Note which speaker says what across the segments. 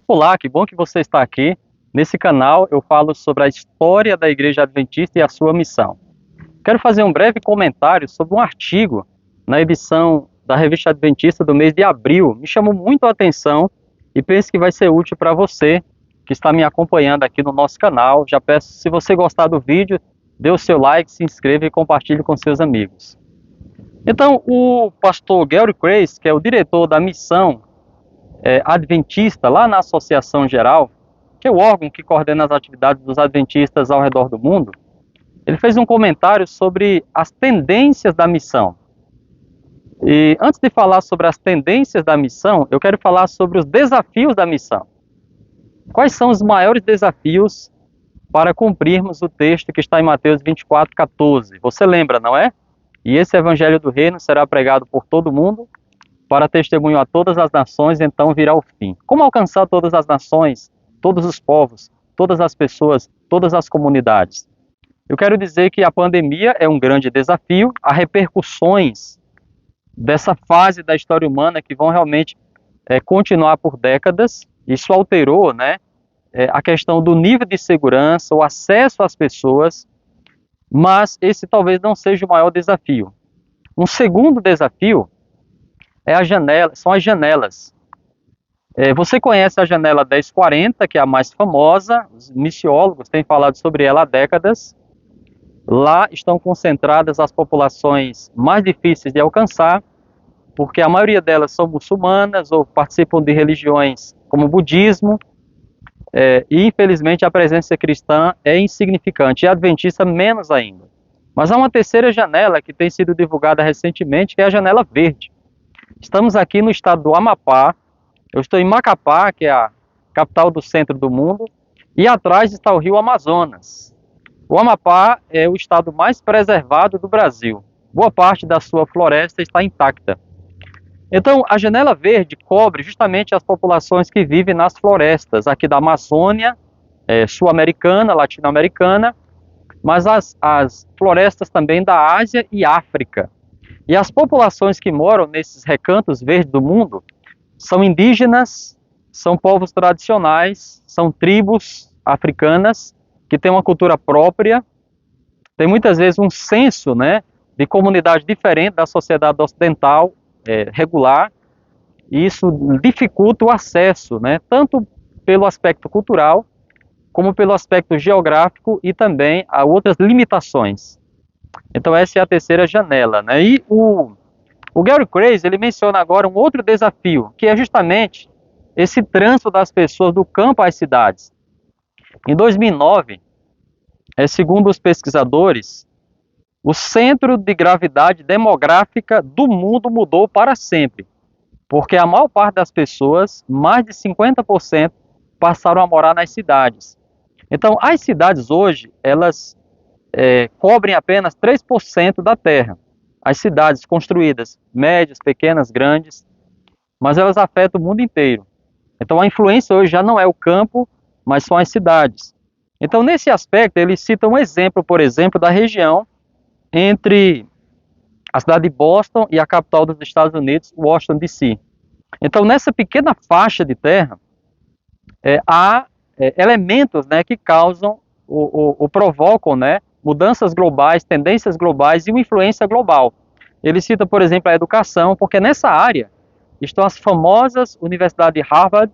Speaker 1: Olá, que bom que você está aqui. Nesse canal eu falo sobre a história da Igreja Adventista e a sua missão. Quero fazer um breve comentário sobre um artigo na edição da Revista Adventista do mês de abril. Me chamou muito a atenção e penso que vai ser útil para você que está me acompanhando aqui no nosso canal. Já peço, se você gostar do vídeo, dê o seu like, se inscreva e compartilhe com seus amigos. Então, o pastor Gary Crace, que é o diretor da missão adventista lá na Associação Geral, que é o órgão que coordena as atividades dos adventistas ao redor do mundo, ele fez um comentário sobre as tendências da missão. E antes de falar sobre as tendências da missão, eu quero falar sobre os desafios da missão. Quais são os maiores desafios para cumprirmos o texto que está em Mateus 24:14? Você lembra, não é? E esse evangelho do reino será pregado por todo mundo, para testemunho a todas as nações, então virá o fim. Como alcançar todas as nações, todos os povos, todas as pessoas, todas as comunidades? Eu quero dizer que a pandemia é um grande desafio, há repercussões dessa fase da história humana que vão realmente continuar por décadas. Isso alterou, né, a questão do nível de segurança, o acesso às pessoas, mas esse talvez não seja o maior desafio. Um segundo desafio são as janelas. Você conhece a janela 1040, que é a mais famosa, os missiólogos têm falado sobre ela há décadas. Lá estão concentradas as populações mais difíceis de alcançar, porque a maioria delas são muçulmanas ou participam de religiões como o budismo, e infelizmente a presença cristã é insignificante, e a adventista menos ainda. Mas há uma terceira janela que tem sido divulgada recentemente, que é a janela verde. Estamos aqui no estado do Amapá, eu estou em Macapá, que é a capital do centro do mundo, e atrás está o rio Amazonas. O Amapá é o estado mais preservado do Brasil. Boa parte da sua floresta está intacta. Então, a janela verde cobre justamente as populações que vivem nas florestas, aqui da Amazônia, sul-americana, latino-americana, mas as florestas também da Ásia e África. E as populações que moram nesses recantos verdes do mundo são indígenas, são povos tradicionais, são tribos africanas que têm uma cultura própria, tem muitas vezes um senso, né, de comunidade diferente da sociedade ocidental regular, e isso dificulta o acesso, né, tanto pelo aspecto cultural, como pelo aspecto geográfico e também a outras limitações. Então essa é a terceira janela, né? E o Gary Crace, ele menciona agora um outro desafio, que é justamente esse trânsito das pessoas do campo às cidades. Em 2009, segundo os pesquisadores, o centro de gravidade demográfica do mundo mudou para sempre, porque a maior parte das pessoas, mais de 50%, passaram a morar nas cidades. Então, as cidades hoje, elas cobrem apenas 3% da terra. As cidades construídas, médias, pequenas, grandes, mas elas afetam o mundo inteiro. Então, a influência hoje já não é o campo, mas são as cidades. Então, nesse aspecto, ele cita um exemplo, por exemplo, da região entre a cidade de Boston e a capital dos Estados Unidos, Washington, D.C. Então, nessa pequena faixa de terra, há elementos, né, que causam ou provocam, né, mudanças globais, tendências globais e uma influência global. Ele cita, por exemplo, a educação, porque nessa área estão as famosas universidades de Harvard,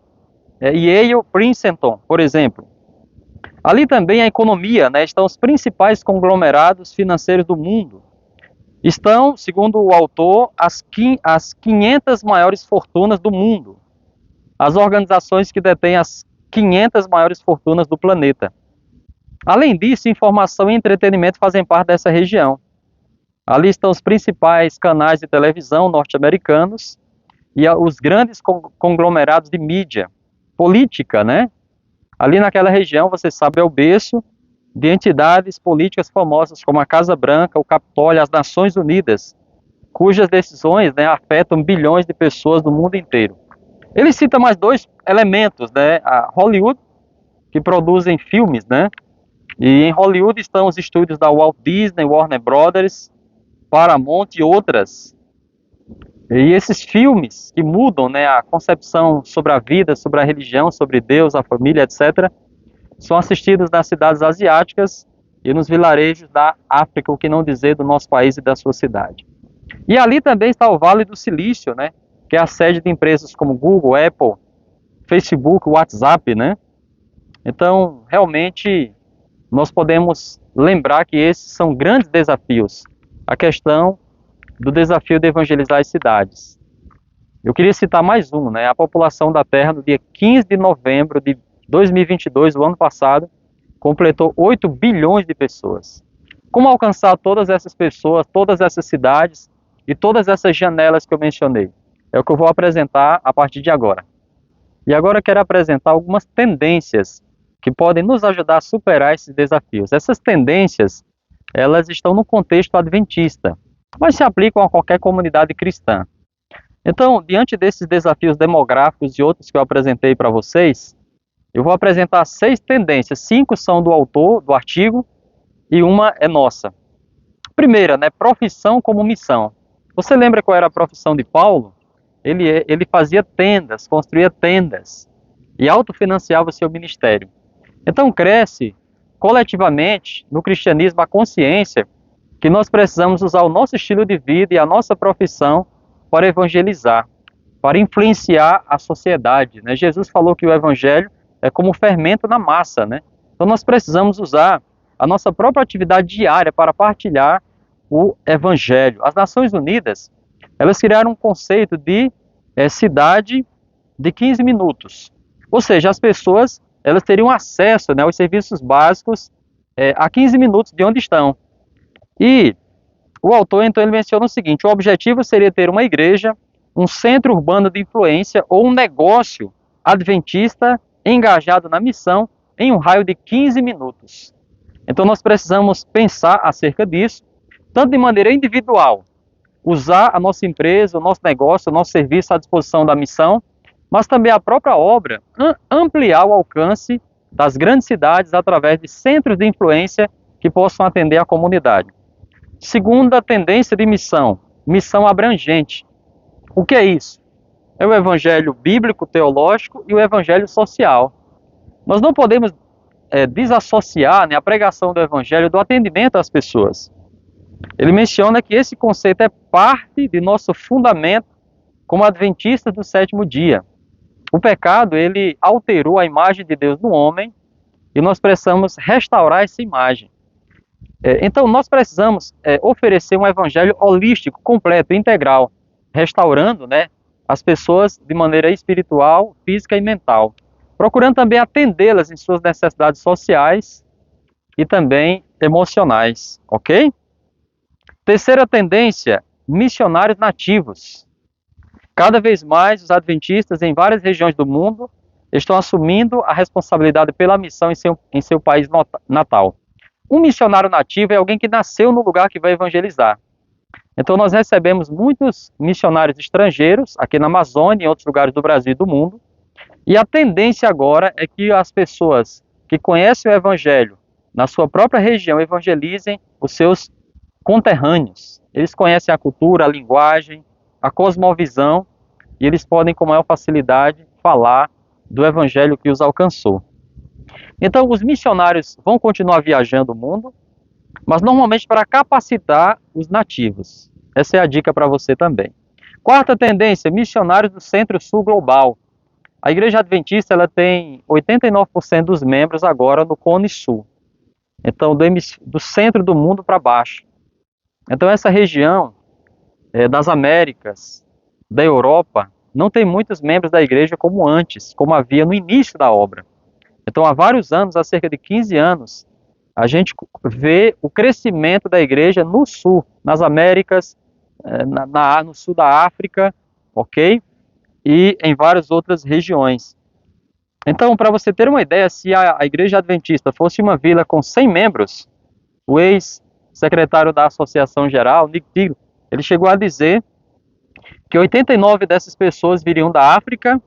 Speaker 1: Yale, Princeton, por exemplo. Ali também a economia, né, estão os principais conglomerados financeiros do mundo. Estão, segundo o autor, as 500 maiores fortunas do mundo. As organizações que detêm as 500 maiores fortunas do planeta. Além disso, informação e entretenimento fazem parte dessa região. Ali estão os principais canais de televisão norte-americanos e os grandes conglomerados de mídia, política, né? Ali naquela região, você sabe, é o berço de entidades políticas famosas como a Casa Branca, o Capitólio, as Nações Unidas, cujas decisões, né, afetam bilhões de pessoas do mundo inteiro. Ele cita mais dois elementos, né? A Hollywood, que produzem filmes, né? E em Hollywood estão os estúdios da Walt Disney, Warner Brothers, Paramount e outras. E esses filmes que mudam, né, a concepção sobre a vida, sobre a religião, sobre Deus, a família, etc., são assistidos nas cidades asiáticas e nos vilarejos da África, o que não dizer do nosso país e da sua cidade. E ali também está o Vale do Silício, né, que é a sede de empresas como Google, Apple, Facebook, WhatsApp, né? Então, realmente, nós podemos lembrar que esses são grandes desafios. A questão do desafio de evangelizar as cidades. Eu queria citar mais um, né? A população da Terra, no dia 15 de novembro de 2022, o ano passado, completou 8 bilhões de pessoas. Como alcançar todas essas pessoas, todas essas cidades e todas essas janelas que eu mencionei? É o que eu vou apresentar a partir de agora. E agora eu quero apresentar algumas tendências que podem nos ajudar a superar esses desafios. Essas tendências, elas estão no contexto adventista, mas se aplicam a qualquer comunidade cristã. Então, diante desses desafios demográficos e outros que eu apresentei para vocês, eu vou apresentar 6 tendências. 5 são do autor do artigo e uma é nossa. Primeira, né, profissão como missão. Você lembra qual era a profissão de Paulo? Ele fazia tendas, construía tendas e autofinanciava o seu ministério. Então cresce coletivamente no cristianismo a consciência que nós precisamos usar o nosso estilo de vida e a nossa profissão para evangelizar, para influenciar a sociedade, né? Jesus falou que o evangelho é como fermento na massa, né? Então nós precisamos usar a nossa própria atividade diária para partilhar o evangelho. As Nações Unidas, elas criaram um conceito de cidade de 15 minutos. Ou seja, as pessoas elas teriam acesso, né, aos serviços básicos a 15 minutos de onde estão. E o autor, então, ele menciona o seguinte: o objetivo seria ter uma igreja, um centro urbano de influência ou um negócio adventista engajado na missão em um raio de 15 minutos. Então, nós precisamos pensar acerca disso, tanto de maneira individual, usar a nossa empresa, o nosso negócio, o nosso serviço à disposição da missão, mas também a própria obra, ampliar o alcance das grandes cidades através de centros de influência que possam atender a comunidade. Segunda tendência de missão, missão abrangente. O que é isso? É o evangelho bíblico, teológico e o evangelho social. Nós não podemos desassociar, né, a pregação do evangelho do atendimento às pessoas. Ele menciona que esse conceito é parte de nosso fundamento como adventistas do sétimo dia. O pecado, ele alterou a imagem de Deus no homem e nós precisamos restaurar essa imagem. Então, nós precisamos oferecer um evangelho holístico, completo, integral, restaurando, né, as pessoas de maneira espiritual, física e mental, procurando também atendê-las em suas necessidades sociais e também emocionais, ok? Terceira tendência, missionários nativos. Cada vez mais os adventistas em várias regiões do mundo estão assumindo a responsabilidade pela missão em seu país natal. Um missionário nativo é alguém que nasceu no lugar que vai evangelizar. Então nós recebemos muitos missionários estrangeiros aqui na Amazônia e em outros lugares do Brasil e do mundo. E a tendência agora é que as pessoas que conhecem o evangelho na sua própria região evangelizem os seus conterrâneos. Eles conhecem a cultura, a linguagem, a cosmovisão, e eles podem com maior facilidade falar do evangelho que os alcançou. Então, os missionários vão continuar viajando o mundo, mas normalmente para capacitar os nativos. Essa é a dica para você também. Quarta tendência, missionários do Centro-Sul Global. A Igreja Adventista ela tem 89% dos membros agora no Cone Sul. Então, do centro do mundo para baixo. Então, essa região das Américas, da Europa, não tem muitos membros da igreja como antes, como havia no início da obra. Então, há vários anos, há cerca de 15 anos, a gente vê o crescimento da igreja no sul, nas Américas, no sul da África, ok? E em várias outras regiões. Então, para você ter uma ideia, se a igreja adventista fosse uma vila com 100 membros, o ex-secretário da Associação Geral, Nick Tigre, ele chegou a dizer que 89 dessas pessoas viriam da África,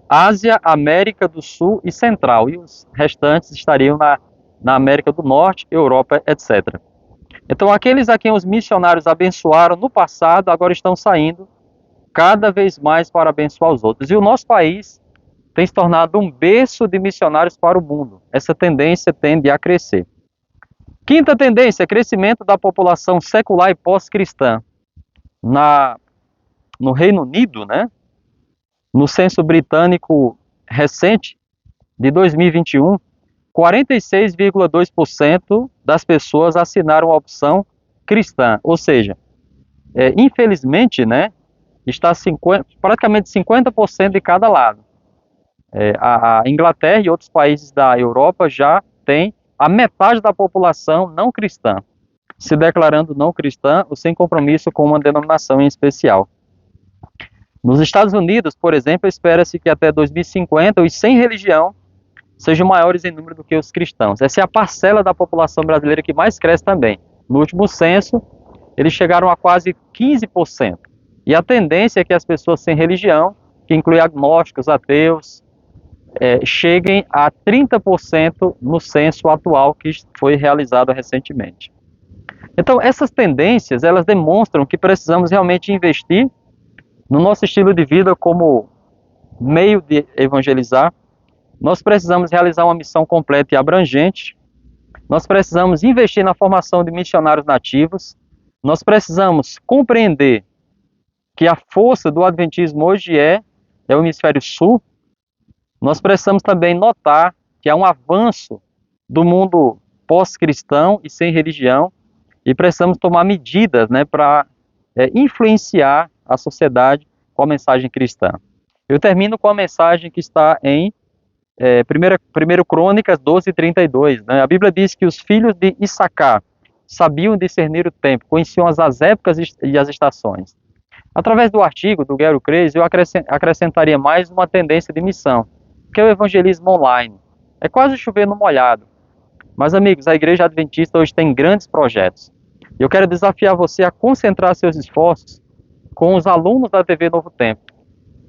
Speaker 1: Ásia, América do Sul e Central, e os restantes estariam na América do Norte, Europa, etc. Então, aqueles a quem os missionários abençoaram no passado, agora estão saindo cada vez mais para abençoar os outros. E o nosso país tem se tornado um berço de missionários para o mundo. Essa tendência tende a crescer. Quinta tendência, crescimento da população secular e pós-cristã. No Reino Unido, né, no censo britânico recente de 2021, 46,2% das pessoas assinaram a opção cristã. Ou seja, infelizmente, né, está praticamente 50% de cada lado. A Inglaterra e outros países da Europa já têm a metade da população não cristã, se declarando não cristã ou sem compromisso com uma denominação em especial. Nos Estados Unidos, por exemplo, espera-se que até 2050 os sem religião sejam maiores em número do que os cristãos. Essa é a parcela da população brasileira que mais cresce também. No último censo, eles chegaram a quase 15%. E a tendência é que as pessoas sem religião, que inclui agnósticos, ateus, cheguem a 30% no censo atual que foi realizado recentemente. Então, essas tendências, elas demonstram que precisamos realmente investir no nosso estilo de vida como meio de evangelizar. Nós precisamos realizar uma missão completa e abrangente. Nós precisamos investir na formação de missionários nativos. Nós precisamos compreender que a força do Adventismo hoje é o hemisfério sul. Nós precisamos também notar que há um avanço do mundo pós-cristão e sem religião e precisamos tomar medidas, né, para influenciar a sociedade com a mensagem cristã. Eu termino com a mensagem que está em 1 Crônicas 12:32. Né? A Bíblia diz que os filhos de Issacar sabiam discernir o tempo, conheciam as épocas e as estações. Através do artigo do Gero Kreis, eu acrescentaria mais uma tendência de missão, que é o evangelismo online. É quase chover no molhado. Mas, amigos, a Igreja Adventista hoje tem grandes projetos. Eu quero desafiar você a concentrar seus esforços com os alunos da TV Novo Tempo.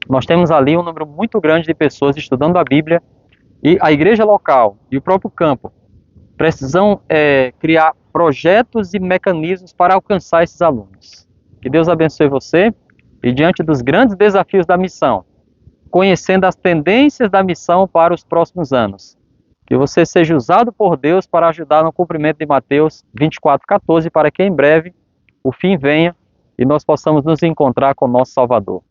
Speaker 1: Nós temos ali um número muito grande de pessoas estudando a Bíblia e a igreja local e o próprio campo precisam criar projetos e mecanismos para alcançar esses alunos. Que Deus abençoe você e diante dos grandes desafios da missão, conhecendo as tendências da missão para os próximos anos, que você seja usado por Deus para ajudar no cumprimento de Mateus 24:14, para que em breve o fim venha e nós possamos nos encontrar com o nosso Salvador.